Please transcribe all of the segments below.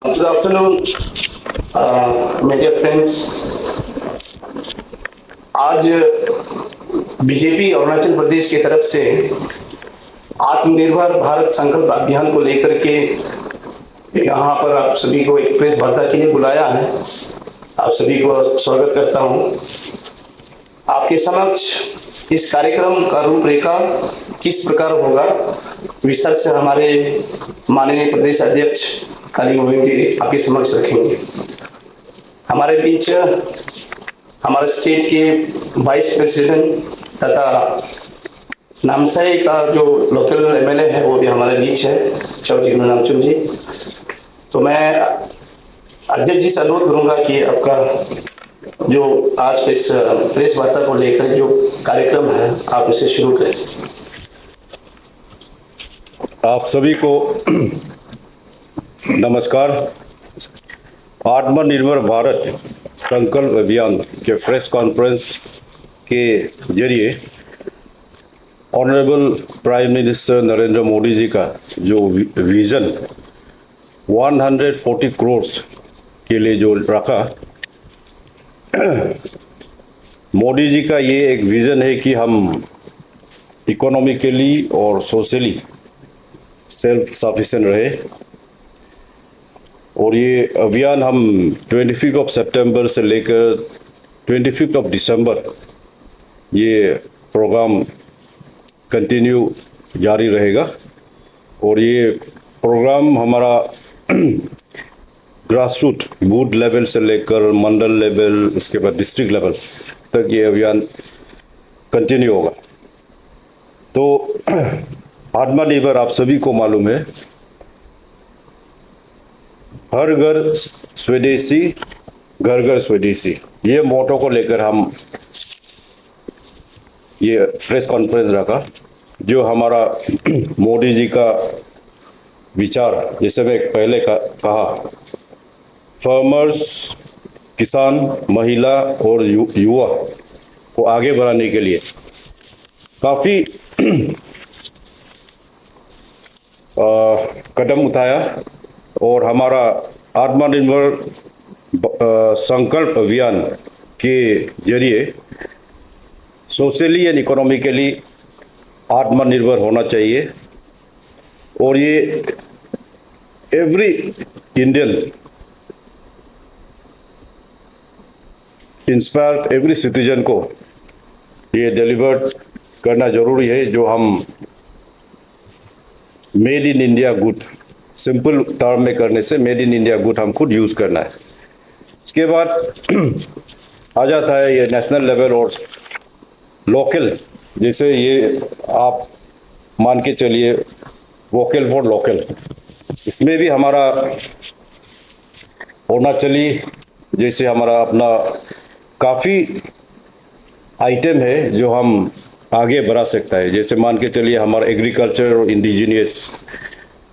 Good afternoon, my dear friends. आज BJP Arunachal Pradesh की तरफ से आत्मनिर्भर भारत संकल्प अभियान को लेकर के यहाँ पर आप सभी को एक प्रेस वार्ता के लिए बुलाया है। आप सभी को स्वागत करता हूँ। आपके समक्ष इस कार्यक्रम का रूपरेखा किस प्रकार होगा, विस्तार से हमारे माननीय प्रदेश अध्यक्ष काली मोहिन जी आपके समक्ष रखेंगे। हमारे बीच हमारे स्टेट के वाइस प्रेसिडेंट तथा नामसाई का जो लोकल एमएलए है वो भी हमारे बीच है, चौधरी नामचुम जी। तो मैं अध्यक्ष जी से अनुरोध करूंगा कि आपका जो आज के इस प्रेस वार्ता को लेकर जो कार्यक्रम है आप इसे शुरू करें। आप सभी को नमस्कार। आत्मनिर्भर भारत संकल्प अभियान के प्रेस कॉन्फ्रेंस के जरिए honourable prime minister Narendra Modi ji का जो विजन 140 करोड़ के लिए जो रखा, मोदी जी का ये एक विजन है कि हम इकोनॉमिकली और सोशली सेल्फ सफिशिएंट रहे। और ये अभियान हम 25 सितंबर से लेकर 25 दिसंबर ये प्रोग्राम कंटिन्यू जारी रहेगा। और ये प्रोग्राम हमारा ग्रास रूट बूथ लेवल से लेकर मंडल लेवल, उसके बाद डिस्ट्रिक्ट लेवल तक ये अभियान कंटिन्यू होगा। तो आत्मनिर्भर आप सभी को मालूम है, हर घर स्वदेशी घर घर स्वदेशी, ये मोटो को लेकर हम ये प्रेस कॉन्फ्रेंस रखा। जो हमारा मोदी जी का विचार, जैसे मैं पहले कहा, फार्मर्स, किसान, महिला और युवा को आगे बढ़ाने के लिए काफ़ी कदम उठाया। और हमारा आत्मनिर्भर संकल्प अभियान के जरिए सोशली एंड इकोनॉमिकली आत्मनिर्भर होना चाहिए। और ये every Indian inspire, every citizen को ये डिलीवर करना जरूरी है। जो हम made in India good, simple term में करने से मेड इन इंडिया गुड हम खुद यूज़ करना है। इसके बाद आ जाता है ये नेशनल लेवल और लोकल, जैसे ये आप मान के चलिए वोकल फॉर लोकल। इसमें भी हमारा अरुणाचली जैसे हमारा अपना काफ़ी आइटम है जो हम आगे बढ़ा सकता है। जैसे मान के चलिए हमारा एग्रीकल्चर और इंडिजीनियस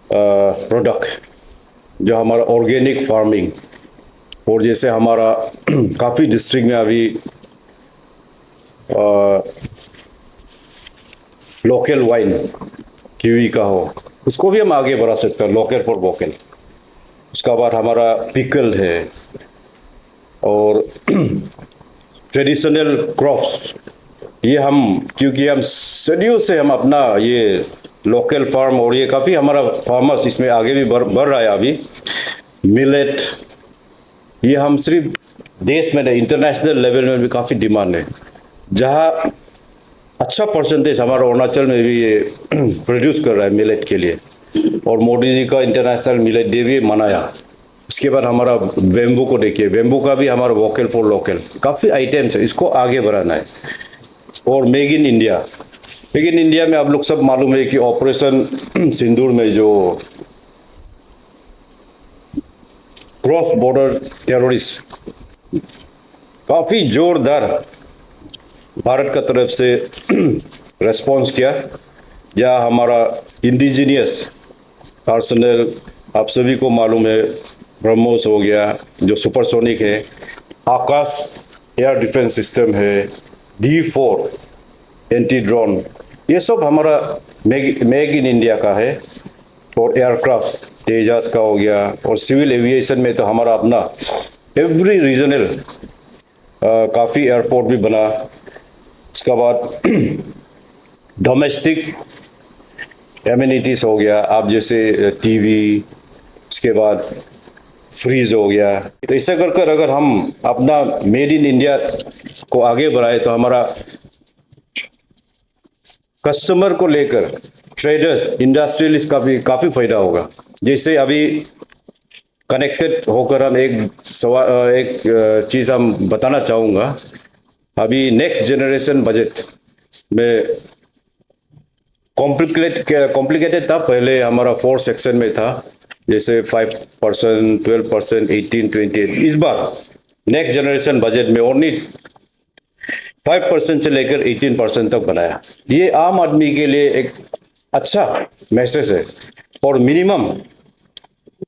प्रोडक्ट, जो हमारा ऑर्गेनिक फार्मिंग, और जैसे हमारा काफ़ी डिस्ट्रिक्ट में अभी लोकल वाइन किवी का हो, उसको भी हम आगे बढ़ा सकते हैं, लोकल फॉर वोकल। उसका बाद हमारा पिकल है और ट्रेडिशनल क्रॉप्स, ये हम क्योंकि हम सदियों से हम अपना ये लोकल फार्म, और ये काफ़ी हमारा फार्मर्स इसमें आगे भी बढ़ रहा है। अभी मिलेट, ये हम सिर्फ देश में नहीं, इंटरनेशनल लेवल में भी काफ़ी डिमांड है। जहाँ अच्छा परसेंटेज हमारा अरुणाचल में भी ये प्रोड्यूस कर रहा है मिलेट के लिए। और मोदी जी का इंटरनेशनल मिलेट डे भी मनाया। इसके बाद हमारा बेम्बू को देखिए, बेम्बू का भी हमारा वोकल फॉर लोकल काफ़ी आइटम्स है, इसको आगे बढ़ाना है। और make in India, make in India में आप लोग सब मालूम है कि ऑपरेशन सिंदूर में जो क्रॉस बॉर्डर टेररिस्ट काफ़ी जोरदार भारत का तरफ से रेस्पॉन्स किया, जहाँ हमारा इंडिजीनियस आर्सेनल आप सभी को मालूम है, ब्रह्मोस हो गया जो सुपरसोनिक है, आकाश एयर डिफेंस सिस्टम है, D4 एंटी ड्रोन, ये सब हमारा मेक इन इंडिया का है। और एयरक्राफ्ट तेजास का हो गया, और सिविल एविएशन में तो हमारा अपना एवरी रीजनल काफ़ी एयरपोर्ट भी बना। उसके बाद डोमेस्टिक एमिनिटीज हो गया, आप जैसे टीवी, उसके बाद फ्रीज हो गया। तो ऐसा कर कर अगर हम अपना मेड इन इंडिया को आगे बढ़ाए तो हमारा कस्टमर को लेकर ट्रेडर्स, इंडस्ट्रियलिस्ट का भी काफ़ी फायदा होगा। जैसे अभी कनेक्टेड होकर हम एक चीज़ हम बताना चाहूँगा। अभी नेक्स्ट जनरेशन बजट में कॉम्प्लिकेटेड था। पहले हमारा 4 सेक्शन में था, जैसे 5%, 12%, 18, 28। इस बार नेक्स्ट जनरेशन बजट में ओनली 5% से लेकर 18% तक बनाया। ये आम आदमी के लिए एक अच्छा मैसेज है। और मिनिमम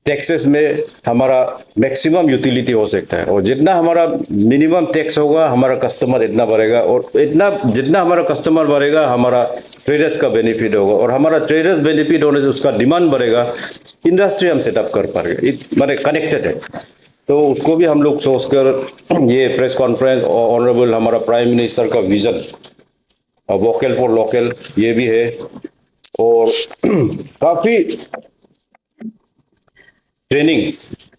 टैक्सेस में हमारा मैक्सिमम यूटिलिटी हो सकता है, और जितना हमारा मिनिमम टैक्स होगा हमारा कस्टमर इतना बढ़ेगा, और इतना जितना हमारा कस्टमर बढ़ेगा हमारा ट्रेडर्स का बेनिफिट होगा, और हमारा ट्रेडर्स बेनिफिट होने से उसका डिमांड बढ़ेगा, इंडस्ट्री हम सेटअप कर पाएंगे। माने कनेक्टेड है। तो उसको भी हम लोग सोचकर ये प्रेस कॉन्फ्रेंस ऑनरेबल हमारा प्राइम मिनिस्टर का विजन वोकल फॉर लोकल ये भी है। और काफ़ी ट्रेनिंग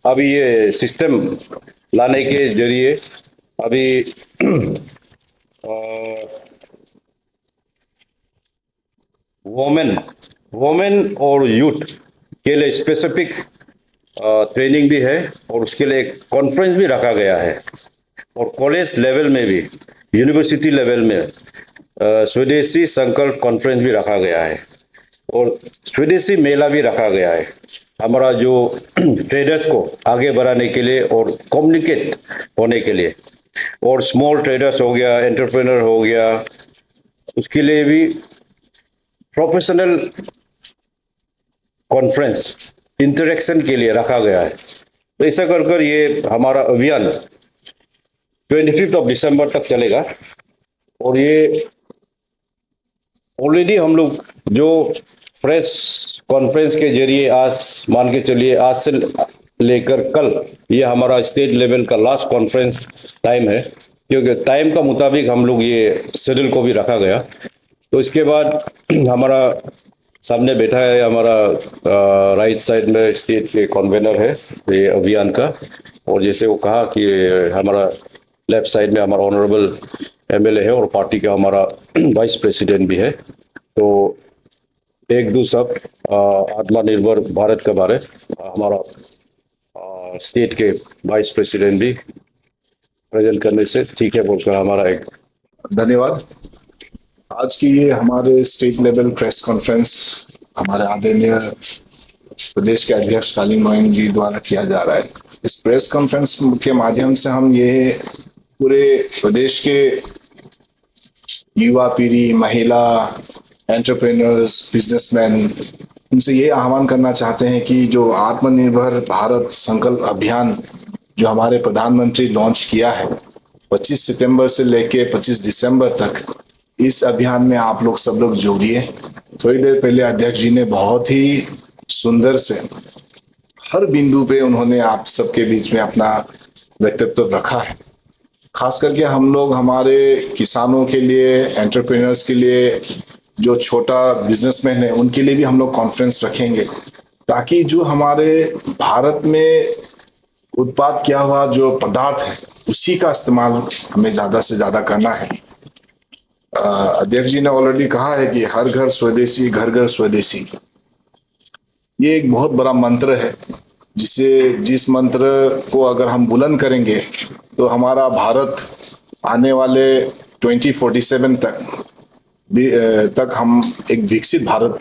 अभी ये सिस्टम लाने के जरिए अभी वोमेन और यूथ के लिए स्पेसिफिक ट्रेनिंग भी है, और उसके लिए एक कॉन्फ्रेंस भी रखा गया है। और कॉलेज लेवल में भी, यूनिवर्सिटी लेवल में स्वदेशी संकल्प कॉन्फ्रेंस भी रखा गया है, और स्वदेशी मेला भी रखा गया है। हमारा जो ट्रेडर्स को आगे बढ़ाने के लिए और कम्युनिकेट होने के लिए, और स्मॉल ट्रेडर्स हो गया, एंटरप्रेन्योर हो गया, उसके लिए भी प्रोफेशनल कॉन्फ्रेंस इंटरेक्शन के लिए रखा गया है। तो ऐसा कर कर ये हमारा अभियान 25 दिसंबर तक चलेगा। और ये ऑलरेडी हम लोग जो प्रेस कॉन्फ्रेंस के जरिए आज मान के चलिए, आज से लेकर कल ये हमारा स्टेट लेवल का लास्ट कॉन्फ्रेंस टाइम है, क्योंकि टाइम का मुताबिक हम लोग ये शेड्यूल को भी रखा गया। तो इसके बाद हमारा सामने बैठा है हमारा राइट साइड में स्टेट के कन्वेनर है ये अभियान का, और जैसे वो कहा कि हमारा लेफ्ट साइड में हमारा ऑनरेबल एमएलए है, और पार्टी का हमारा वाइस प्रेसिडेंट भी है। तो एक दो सब आत्मनिर्भर भारत के बारे हमारा स्टेट के वाइस प्रेसिडेंट भी प्रेजेंट करने से ठीक है बोलकर हमारा एक धन्यवाद। आज की ये हमारे स्टेट लेवल प्रेस कॉन्फ्रेंस हमारे आदरणीय प्रदेश के अध्यक्ष कालीन मोइन जी द्वारा किया जा रहा है। इस प्रेस कॉन्फ्रेंस के माध्यम से हम ये पूरे प्रदेश के युवा पीढ़ी, महिला, एंटरप्रेन्योर्स, बिजनेसमैन, उनसे ये आह्वान करना चाहते हैं कि जो आत्मनिर्भर भारत संकल्प अभियान जो हमारे प्रधानमंत्री लॉन्च किया है 25 सितंबर से लेके 25 दिसंबर तक, इस अभियान में आप लोग सब लोग जोड़िए। थोड़ी देर पहले अध्यक्ष जी ने बहुत ही सुंदर से हर बिंदु पे उन्होंने आप सबके बीच में अपना व्यक्तित्व रखा है। खास करके हम लोग हमारे किसानों के लिए, एंटरप्रेन्योर्स के लिए, जो छोटा बिजनेसमैन है उनके लिए भी हम लोग कॉन्फ्रेंस रखेंगे, ताकि जो हमारे भारत में उत्पाद किया हुआ जो पदार्थ है उसी का इस्तेमाल हमें ज़्यादा से ज़्यादा करना है। अध्यक्ष जी ने ऑलरेडी कहा है कि हर घर स्वदेशी, घर घर स्वदेशी। ये एक बहुत बड़ा मंत्र है, जिस मंत्र को अगर हम बुलंद करेंगे तो हमारा भारत आने वाले 2047 तक हम एक विकसित भारत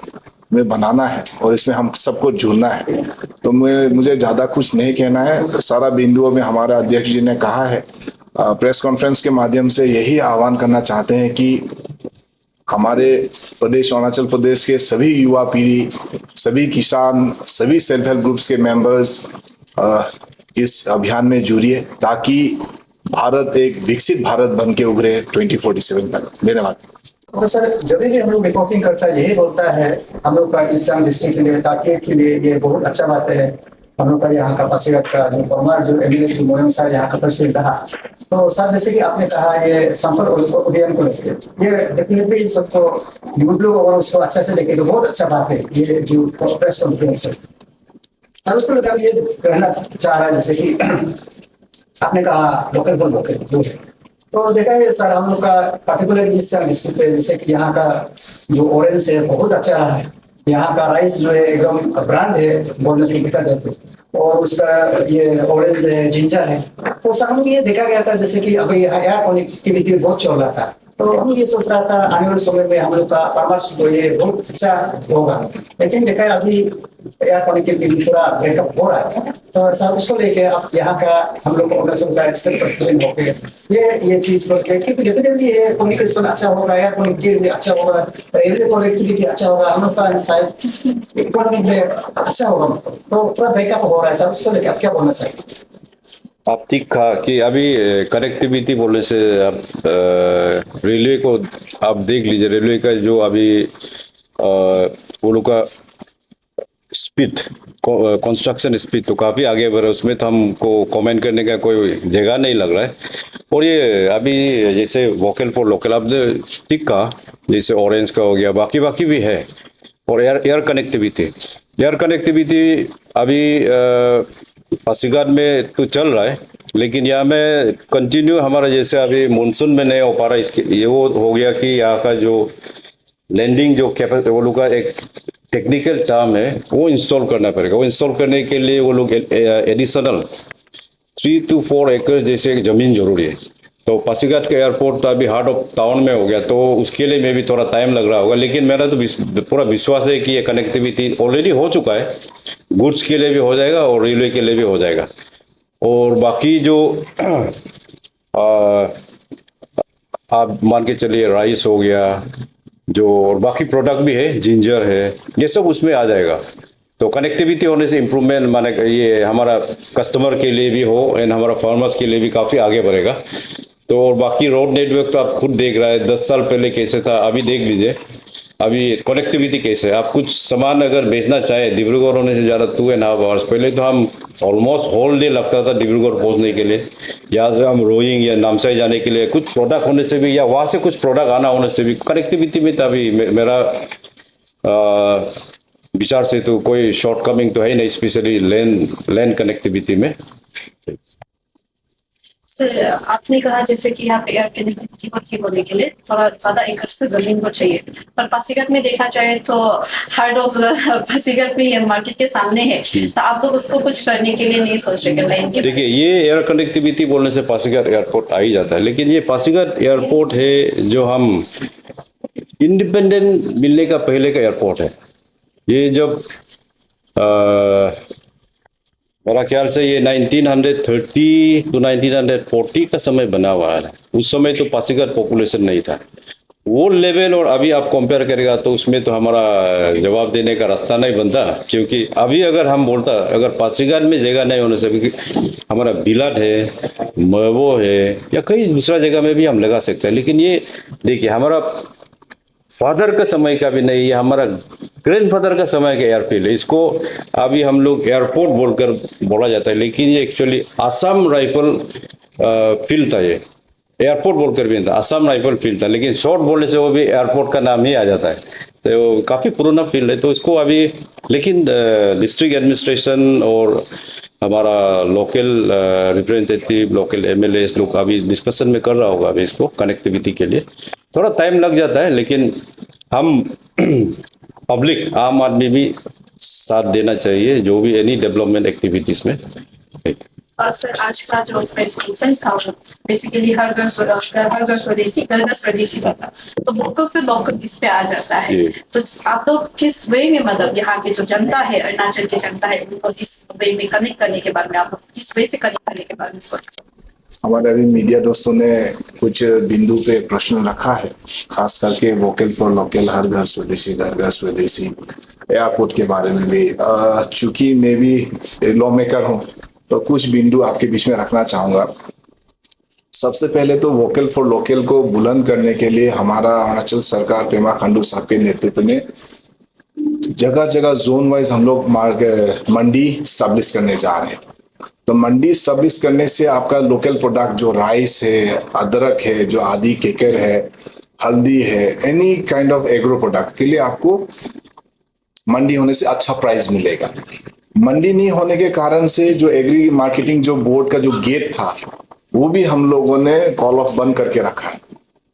में बनाना है, और इसमें हम सबको जुड़ना है। तो मुझे ज़्यादा कुछ नहीं कहना है, सारा बिंदुओं में हमारे अध्यक्ष जी ने कहा है। प्रेस कॉन्फ्रेंस के माध्यम से यही आह्वान करना चाहते हैं कि हमारे प्रदेश, अरुणाचल प्रदेश के सभी युवा पीढ़ी, सभी किसान, सभी सेल्फ हेल्प ग्रुप्स के मेंबर्स इस अभियान में जुड़िए, ताकि भारत एक विकसित भारत बन के उभरे 2047 तक। धन्यवाद। और सर जब भी हम लोग रिपोर्टिंग करता है यही बोलता है हम लोग का ईस्ट सियांग डिस्ट्रिक्ट के लिए ताकि के लिए ये बहुत अच्छा बात है। हम लोग का यहाँ का पासीघाट का जो फॉर्मर जो एमएलए जो मोयन सर यहाँ का प्रेसिडेंट रहा। तो सर जैसे कि आपने कहा ये संपर्क अभियान को लेकर ये डेफिनेटली सबको यूथ लोग और उसको अच्छा से लेके तो बहुत अच्छा बात है ये जो प्रेस कॉन्फ्रेंस है। सर उसको लेकर ये कहना चाह रहा है जैसे कि आपने कहा लोकल फॉर लोकल जो है तो देखा है सर हम लोग का पर्टिकुलर ईस्ट सियांग डिस्ट्रिक्ट पे जैसे कि यहाँ का जो ऑरेंज है बहुत अच्छा रहा है। यहाँ का राइस जो है एकदम ब्रांड है बोलने से बिका जाए और उसका ये ऑरेंज है जिंजर है। तो सर हम ये देखा गया था जैसे कि अभी यहाँ एयर कनेक्टिविटी बहुत चल रहा था तो हम ये सोच रहा था आने वाले समय में हम लोग का परामर्श जो ये बहुत अच्छा होगा। लेकिन देखा है अभी एयर कनेक्टिविटी पूरा ब्रेकअप हो रहा है तो सर उसको लेके अब यहाँ का हम लोग अरुणाचल का एक्सेल प्रेसिडेंट हो गए ये चीज करके क्योंकि डेफिनेटली ये कम्युनिकेशन अच्छा होगा एयर कनेक्टिविटी अच्छा होगा रेलवे कनेक्टिविटी अच्छा होगा हम लोग का शायद इकोनॉमी में अच्छा होगा तो पूरा ब्रेकअप हो रहा है सर उसको लेके आप क्या बोलना चाहिए। आप ठीक कहा कि अभी कनेक्टिविटी बोलने से आप रेलवे को आप देख लीजिए। रेलवे का जो अभी वो लोग का स्पीड कंस्ट्रक्शन स्पीड तो काफ़ी आगे बढ़ रहा है। उसमें तो हमको कमेंट करने का कोई जगह नहीं लग रहा है। और ये अभी जैसे वोकल फॉर लोकल आपने ठीक कहा जैसे ऑरेंज का हो गया बाकी भी है। और एयर कनेक्टिविटी अभी पासीघाट में तो चल रहा है लेकिन यहाँ में कंटिन्यू हमारा जैसे अभी मानसून में नहीं हो पा रहा है। इसके ये वो हो गया कि यहाँ का जो लैंडिंग जो कैपेसिटी वो लोग का एक टेक्निकल टर्म है वो इंस्टॉल करना पड़ेगा। वो इंस्टॉल करने के लिए वो लोग एडिशनल 3 to 4 एकड़ जैसे जमीन जरूरी है। तो पासीघाट का एयरपोर्ट तो अभी हार्ट ऑफ टाउन में हो गया तो उसके लिए में भी थोड़ा टाइम लग रहा होगा। लेकिन मेरा तो पूरा विश्वास है कि ये कनेक्टिविटी ऑलरेडी हो चुका है। गुड्स के लिए भी हो जाएगा और रेलवे के लिए भी हो जाएगा। और बाकी जो आप मान के चलिए राइस हो गया जो और बाकी प्रोडक्ट भी है जिंजर है ये सब उसमें आ जाएगा। तो कनेक्टिविटी होने से इम्प्रूवमेंट माने ये हमारा कस्टमर के लिए भी हो एंड हमारा फार्मर्स के लिए भी काफ़ी आगे बढ़ेगा। तो और बाकी रोड नेटवर्क तो आप खुद देख रहा है 10 साल पहले कैसे था अभी देख लीजिए अभी कनेक्टिविटी कैसे है। आप कुछ सामान अगर बेचना चाहे डिब्रूगढ़ होने से ज़्यादा 2.5 आवर्स पहले तो हम ऑलमोस्ट होल डे लगता था डिब्रूगढ़ पहुंचने के लिए। यहाँ से हम रोइंग या नामसाई जाने के लिए कुछ प्रोडक्ट होने से भी या वहाँ से कुछ प्रोडक्ट आना होने से भी कनेक्टिविटी में तो अभी मेरा विचार से तो कोई शॉर्टकमिंग तो है नहीं स्पेशली लैंड कनेक्टिविटी में। सर आपने कहा जैसे कि यहाँ पे एयर कनेक्टिविटी को ठीक होने के लिए थोड़ा ज्यादा एकड़ से जमीन को चाहिए पर पासीघाट में देखा जाए तो हार्ट ऑफ पासीघाट में ये मार्केट के सामने है तो आप लोग उसको कुछ करने के लिए नहीं सोच रहे लाइन के। देखिए ये एयर कनेक्टिविटी बोलने से पासीघाट एयरपोर्ट आ ही जाता है लेकिन ये पासीघाट एयरपोर्ट है जो हम इंडिपेंडेंट मिलने का पहले का एयरपोर्ट है। ये जब मेरा ख्याल से ये 1930 to 1940 का समय बना हुआ है। उस समय तो पासीघाट पॉपुलेशन नहीं था वो लेवल और अभी आप कंपेयर करेगा तो उसमें तो हमारा जवाब देने का रास्ता नहीं बनता। क्योंकि अभी अगर हम बोलता अगर पासीघाट में जगह नहीं होने से हमारा बिलाट है मवो है या कई दूसरा जगह में भी हम लगा सकते हैं। लेकिन ये देखिए हमारा फादर का समय का भी नहीं है हमारा ग्रैंडफादर का समय का एयरफील्ड है। इसको अभी हम लोग एयरपोर्ट बोलकर बोला जाता है लेकिन ये एक्चुअली आसाम राइफल फील्ड था। ये एयरपोर्ट बोलकर भी था आसाम राइफल फील्ड था लेकिन शॉर्ट बोलने से वो भी एयरपोर्ट का नाम ही आ जाता है। तो काफ़ी पुराना फील्ड है तो इसको अभी लेकिन डिस्ट्रिक्ट एडमिनिस्ट्रेशन और हमारा लोकल रिप्रेजेंटेटिव लोकल एमएलए लोग अभी डिस्कशन में कर रहा होगा अभी इसको कनेक्टिविटी के लिए थोड़ा टाइम लग जाता है लेकिन हम पब्लिक आम आदमी भी साथ देना चाहिए जो भी एनी डेवलपमेंट एक्टिविटीज में। सर आज का जो प्रेस कॉन्फ्रेंस था बेसिकली हर घर स्वदेशी घर घर स्वदेशी का था तो वोकल फिर लोकल इस पे आ जाता है। तो आप लोग किस वे में मतलब यहाँ की जो जनता है अरुणाचल की जनता है उनको इस वे में कनेक्ट करने के बारे में आप लोग किस वे से कनेक्ट करने के बारे में सोचते हैं। हमारे अभी मीडिया दोस्तों ने कुछ बिंदु पे प्रश्न रखा है खास करके वोकल फॉर लोकल हर घर स्वदेशी एयरपोर्ट के बारे में भी। चूंकि मैं भी लॉ मेकर हूँ तो कुछ बिंदु आपके बीच में रखना चाहूंगा। सबसे पहले तो वोकल फॉर लोकल को बुलंद करने के लिए हमारा अरुणाचल सरकार पेमा खांडू साहब के नेतृत्व में जगह जगह जोन वाइज हम लोग मंडी स्टैब्लिश करने जा रहे हैं। तो मंडी स्टैब्लिश करने से आपका लोकल प्रोडक्ट जो राइस है, अदरक है, जो आदि केकर है, हल्दी है, any kind of agro product के लिए आपको मंडी होने से अच्छा प्राइस मिलेगा। मंडी नहीं होने के कारण से जो एग्री मार्केटिंग जो बोर्ड का जो गेट था वो भी हम लोगों ने कॉल ऑफ बंद करके रखा है।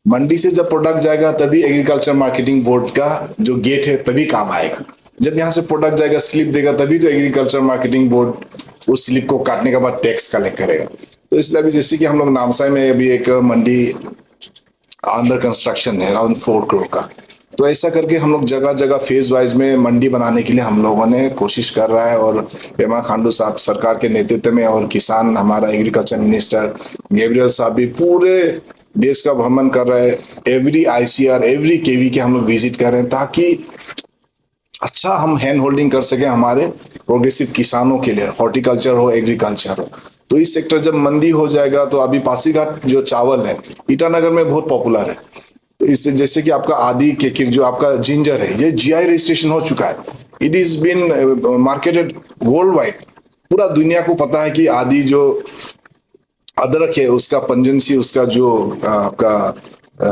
मंडी से जब प्रोडक्ट जाएगा तभी एग्रीकल्चर मार्केटिंग बोर्ड का जो गेट है तभी काम आएगा। जब यहाँ से प्रोडक्ट जाएगा, स्लिप देगा, तभी तो एग्रीकल्चर मार्केटिंग बोर्ड उस स्लिप को काटने के बाद टैक्स कलेक्ट करेगा। तो इसलिए अभी जैसे कि हम लोग नामसाई में अभी एक मंडी अंडर कंस्ट्रक्शन है अराउंड 4 करोड़ का। तो ऐसा करके हम लोग जगह जगह फेज वाइज में मंडी बनाने के लिए हम लोगों ने कोशिश कर रहा है। और पेमा खांडू साहब सरकार के नेतृत्व में और किसान हमारा एग्रीकल्चर मिनिस्टर गैब्रियल साहब भी पूरे देश का भ्रमण कर रहे हैं। एवरी ICR, एवरी KV के हम लोग विजिट कर रहे हैं ताकि अच्छा हम हैंड होल्डिंग कर सके हमारे प्रोग्रेसिव किसानों के लिए, हॉर्टिकल्चर हो, एग्रीकल्चर हो। तो इस सेक्टर जब मंदी हो जाएगा तो अभी पासीघाट जो चावल है ईटानगर में बहुत पॉपुलर है। तो इससे जैसे कि आपका आदि केकिर जो आपका जिंजर है ये GI रजिस्ट्रेशन हो चुका है। It is been marketed worldwide. पूरा दुनिया को पता है कि आदि जो अदरक है उसका पंजेंसी, उसका जो आपका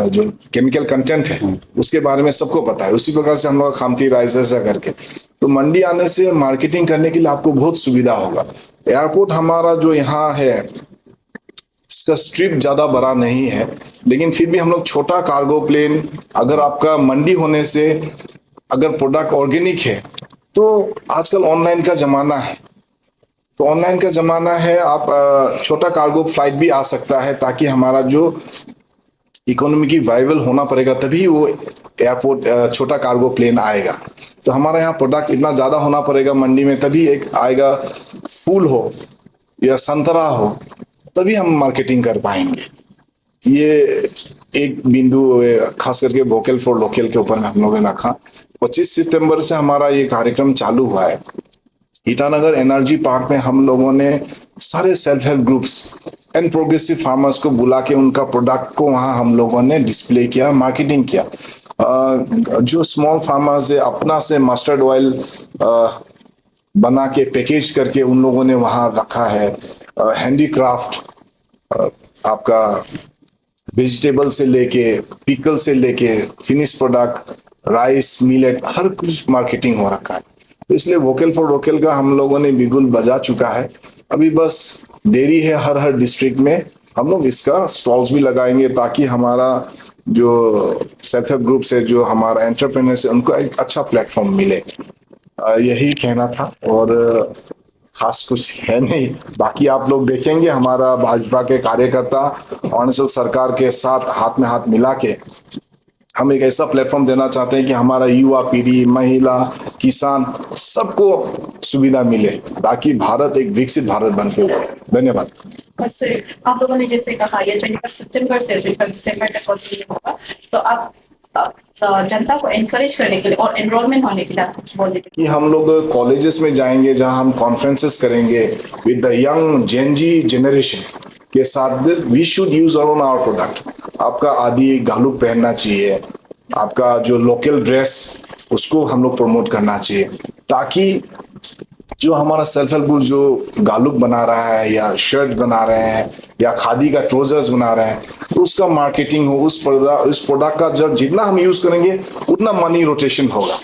जो केमिकल कंटेंट है उसके बारे में सबको पता है। उसी प्रकार से हम लोग खामती राइस ऐसा करके तो मंडी आने से मार्केटिंग करने के लिए आपको बहुत सुविधा होगा। एयरपोर्ट हमारा जो यहाँ है इसका स्ट्रिप ज्यादा बड़ा नहीं है, लेकिन फिर भी हम लोग छोटा कार्गो प्लेन, अगर आपका मंडी होने से अगर प्रोडक्ट ऑर्गेनिक है तो आजकल ऑनलाइन का जमाना है। तो ऑनलाइन का जमाना है, आप छोटा कार्गो फ्लाइट भी आ सकता है ताकि हमारा जो इकोनॉमी की वाइबल होना पड़ेगा तभी वो एयरपोर्ट छोटा कार्गो प्लेन आएगा। तो हमारा यहाँ प्रोडक्ट इतना ज्यादा होना पड़ेगा मंडी में तभी एक आएगा, फूल हो या संतरा हो तभी हम मार्केटिंग कर पाएंगे। ये एक बिंदु खास करके वोकल फॉर लोकल के ऊपर हम लोगों ने रखा। 25 सितंबर से हमारा ये कार्यक्रम चालू हुआ है। ईटानगर एनर्जी पार्क में हम लोगों ने सारे self help groups and progressive farmers को बुला के उनका प्रोडक्ट को वहाँ हम लोगों ने डिस्प्ले किया, मार्केटिंग किया। जो स्मॉल फार्मर्स है अपना से मस्टर्ड ऑयल बना के पैकेज करके उन लोगों ने वहाँ रखा है। हैंडीक्राफ्ट आपका वेजिटेबल से लेके पिकल से लेके फिनिश प्रोडक्ट, राइस, मिलेट, हर कुछ मार्केटिंग हो रखा है। तो इसलिए वोकल फॉर लोकल का हम लोगों ने बिगुल बजा चुका है। अभी बस देरी है, हर डिस्ट्रिक्ट में हम लोग इसका स्टॉल्स भी लगाएंगे ताकि हमारा जो सेल्फ हेल्प ग्रुप्स है, जो हमारा एंटरप्रेन्योर्स है, उनको एक अच्छा प्लेटफॉर्म मिले। यही कहना था और खास कुछ है नहीं। बाकी आप लोग देखेंगे हमारा भाजपा के कार्यकर्ता अरुणाचल सरकार के साथ हाथ में हाथ मिला के हम एक ऐसा प्लेटफॉर्म देना चाहते हैं कि हमारा युवा पीढ़ी, महिला, किसान सबको सुविधा मिले ताकि भारत एक विकसित भारत बन के उभरे। धन्यवाद। बस आप लोगों ने जैसे कहा ये 21 सितंबर से 21 दिसंबर तक कंटिन्यू होगा, तो आप जनता को एनकरेज करने के लिए और एनरोलमेंट होने के लिए आप कुछ बोल देते कि हम लोग कॉलेजेस में जाएंगे जहां हम कॉन्फ्रेंसेस करेंगे with the young Gen Z generation के साथ। We should use our product. आपका आदि गालुक पहनना चाहिए, आपका जो लोकल ड्रेस उसको हम लोग प्रमोट करना चाहिए ताकि जो हमारा सेल्फ हेल्प ग्रुप जो गालुक बना रहा है या शर्ट बना रहे हैं या खादी का ट्राउजर्स बना रहे हैं तो उसका मार्केटिंग हो। उस प्रोडक्ट का जब जितना हम यूज करेंगे उतना मनी रोटेशन होगा।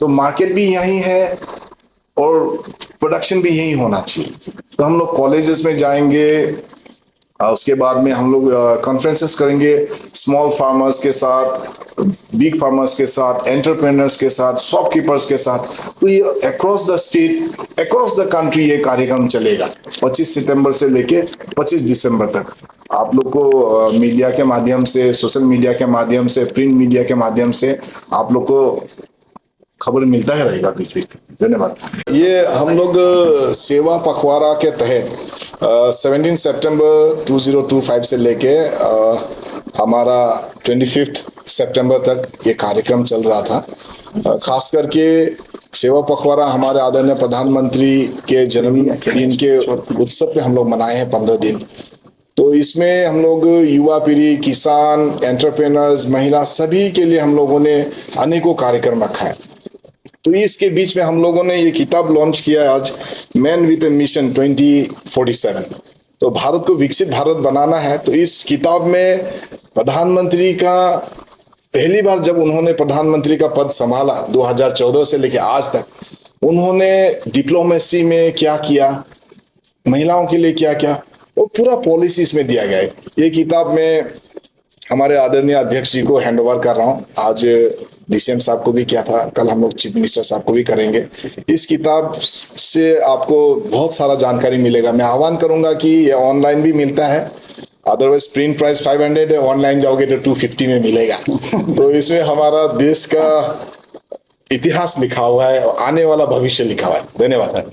तो मार्केट भी यही है और प्रोडक्शन भी यही होना चाहिए। तो हम लोग कॉलेजेस में जाएंगे, उसके बाद में हम लोग कॉन्फ्रेंसेस करेंगे स्मॉल फार्मर्स के साथ, बिग फार्मर्स के साथ, एंटरप्रेन्योर्स के साथ, शॉपकीपर्स के साथ। तो ये across the state, across the country ये कार्यक्रम चलेगा 25 सितंबर से लेके 25 दिसंबर तक। आप लोग को मीडिया के माध्यम से, सोशल मीडिया के माध्यम से, प्रिंट मीडिया के माध्यम से आप लोग को खबर मिलता है रहेगा बीच बीच। धन्यवाद। ये हम लोग सेवा पखवाड़ा के तहत 17 सितंबर 2025 से लेके हमारा 25 सितंबर तक ये कार्यक्रम चल रहा था। खास करके सेवा पखवाड़ा हमारे आदरणीय प्रधानमंत्री के जन्मदिन के उत्सव पे हम लोग मनाए हैं 15 दिन। तो इसमें हम लोग युवा पीढ़ी, किसान, एंटरप्रेनर्स, महिला सभी के लिए हम लोगों ने अनेकों कार्यक्रम रखा है। तो इसके बीच में हम लोगों ने ये किताब लॉन्च किया है आज, मैन विद ए मिशन 2047। तो भारत को विकसित भारत बनाना है। तो इस किताब में प्रधानमंत्री का पहली बार जब उन्होंने प्रधानमंत्री का पद संभाला 2014 से लेकर आज तक, उन्होंने डिप्लोमेसी में क्या किया, महिलाओं के लिए क्या क्या, और पूरा पॉलिसी इसमें दिया गया है। ये किताब में हमारे आदरणीय अध्यक्ष जी को हैंड ओवर कर रहा हूँ। आज डीसीएम साहब को भी किया था, कल हम लोग चीफ मिनिस्टर साहब को भी करेंगे। इस किताब से आपको बहुत सारा जानकारी मिलेगा। मैं आह्वान करूंगा कि ये ऑनलाइन भी मिलता है, अदरवाइज प्रिंट प्राइस 500 है, ऑनलाइन जाओगे तो 250 में मिलेगा। तो इसमें हमारा देश का इतिहास लिखा हुआ है और आने वाला भविष्य लिखा हुआ है। धन्यवाद।